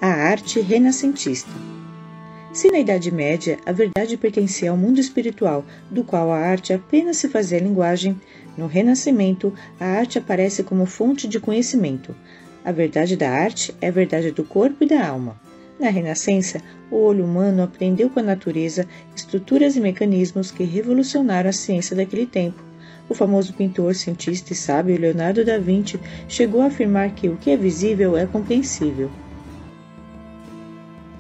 A arte renascentista. Se na Idade Média a verdade pertencia ao mundo espiritual, do qual a arte apenas se fazia linguagem, no Renascimento a arte aparece como fonte de conhecimento. A verdade da arte é a verdade do corpo e da alma. Na Renascença, o olho humano aprendeu com a natureza estruturas e mecanismos que revolucionaram a ciência daquele tempo. O famoso pintor, cientista e sábio Leonardo da Vinci chegou a afirmar que o que é visível é compreensível.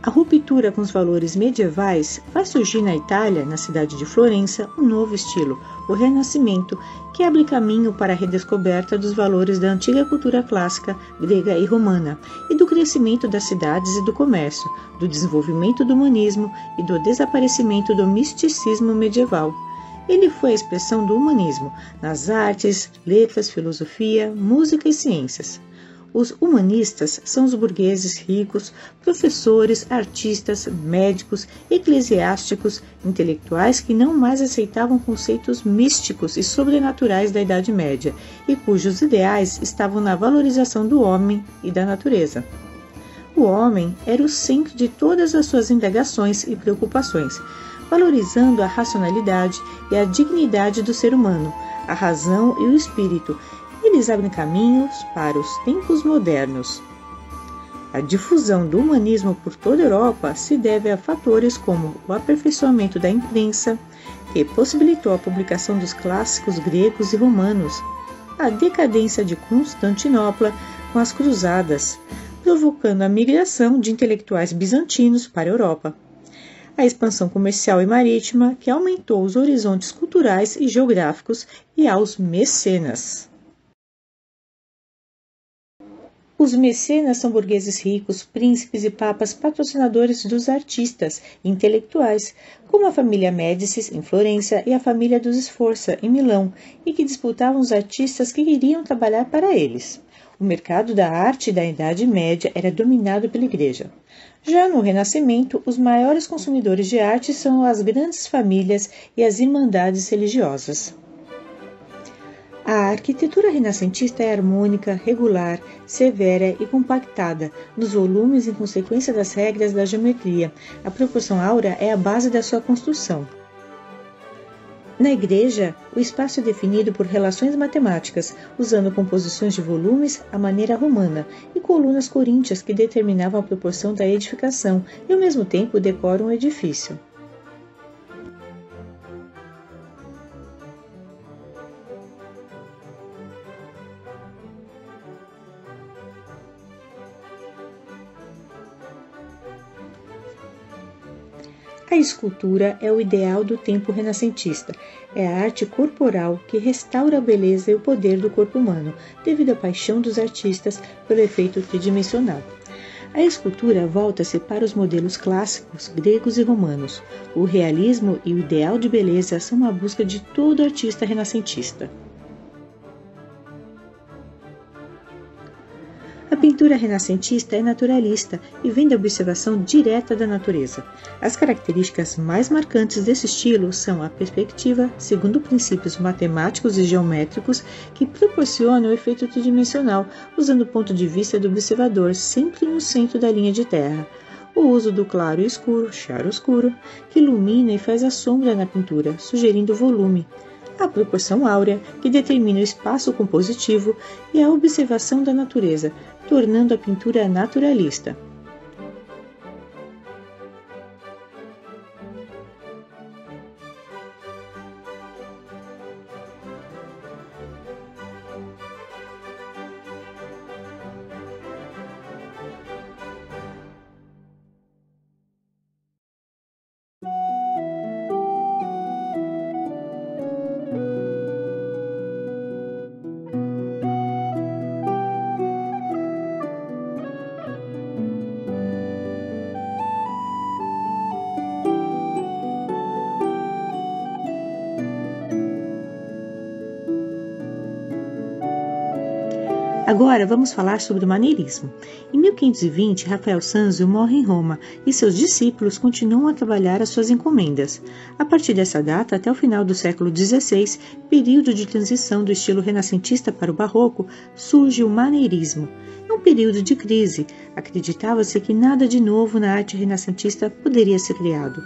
A ruptura com os valores medievais faz surgir na Itália, na cidade de Florença, um novo estilo, o Renascimento, que abre caminho para a redescoberta dos valores da antiga cultura clássica, grega e romana, e do crescimento das cidades e do comércio, do desenvolvimento do humanismo e do desaparecimento do misticismo medieval. Ele foi a expressão do humanismo nas artes, letras, filosofia, música e ciências. Os humanistas são os burgueses ricos, professores, artistas, médicos, eclesiásticos, intelectuais que não mais aceitavam conceitos místicos e sobrenaturais da Idade Média e cujos ideais estavam na valorização do homem e da natureza. O homem era o centro de todas as suas indagações e preocupações, valorizando a racionalidade e a dignidade do ser humano, a razão e o espírito. Eles abrem caminhos para os tempos modernos. A difusão do humanismo por toda a Europa se deve a fatores como o aperfeiçoamento da imprensa, que possibilitou a publicação dos clássicos gregos e romanos, a decadência de Constantinopla com as cruzadas, provocando a migração de intelectuais bizantinos para a Europa, a expansão comercial e marítima, que aumentou os horizontes culturais e geográficos, e aos mecenas. Os mecenas são burgueses ricos, príncipes e papas patrocinadores dos artistas e intelectuais, como a família Médicis em Florença e a família dos Sforza em Milão, e que disputavam os artistas que queriam trabalhar para eles. O mercado da arte da Idade Média era dominado pela Igreja. Já no Renascimento, os maiores consumidores de arte são as grandes famílias e as irmandades religiosas. A arquitetura renascentista é harmônica, regular, severa e compactada, nos volumes em consequência das regras da geometria. A proporção áurea é a base da sua construção. Na igreja, o espaço é definido por relações matemáticas, usando composições de volumes à maneira romana e colunas coríntias que determinavam a proporção da edificação e, ao mesmo tempo, decoram o edifício. A escultura é o ideal do tempo renascentista. É a arte corporal que restaura a beleza e o poder do corpo humano, devido à paixão dos artistas pelo efeito tridimensional. A escultura volta-se para os modelos clássicos, gregos e romanos. O realismo e o ideal de beleza são uma busca de todo artista renascentista. A pintura renascentista é naturalista e vem da observação direta da natureza. As características mais marcantes desse estilo são a perspectiva, segundo princípios matemáticos e geométricos, que proporcionam o efeito tridimensional, usando o ponto de vista do observador sempre no centro da linha de terra. O uso do claro e escuro, chiaroscuro, que ilumina e faz a sombra na pintura, sugerindo volume. A proporção áurea, que determina o espaço compositivo, e a observação da natureza, tornando a pintura naturalista. Agora vamos falar sobre o maneirismo. Em 1520, Rafael Sanzio morre em Roma e seus discípulos continuam a trabalhar as suas encomendas. A partir dessa data, até o final do século XVI, período de transição do estilo renascentista para o barroco, surge o maneirismo. É um período de crise. Acreditava-se que nada de novo na arte renascentista poderia ser criado.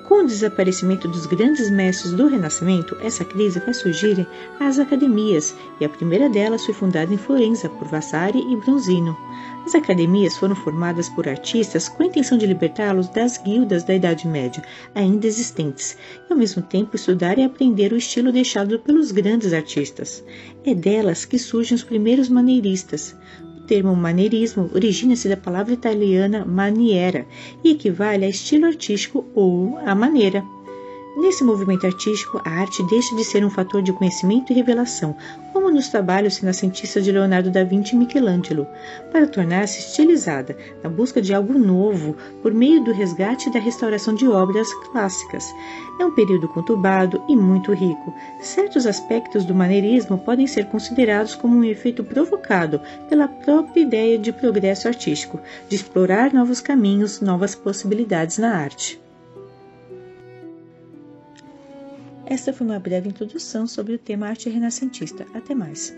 Com o desaparecimento dos grandes mestres do Renascimento, essa crise faz surgirem as academias, e a primeira delas foi fundada em Florença por Vasari e Bronzino. As academias foram formadas por artistas com a intenção de libertá-los das guildas da Idade Média, ainda existentes, e ao mesmo tempo estudar e aprender o estilo deixado pelos grandes artistas. É delas que surgem os primeiros maneiristas. O termo maneirismo origina-se da palavra italiana maniera e equivale a estilo artístico ou a maneira. Nesse movimento artístico, a arte deixa de ser um fator de conhecimento e revelação, como nos trabalhos renascentistas de Leonardo da Vinci e Michelangelo, para tornar-se estilizada, na busca de algo novo, por meio do resgate e da restauração de obras clássicas. É um período conturbado e muito rico. Certos aspectos do maneirismo podem ser considerados como um efeito provocado pela própria ideia de progresso artístico, de explorar novos caminhos, novas possibilidades na arte. Esta foi uma breve introdução sobre o tema arte renascentista. Até mais!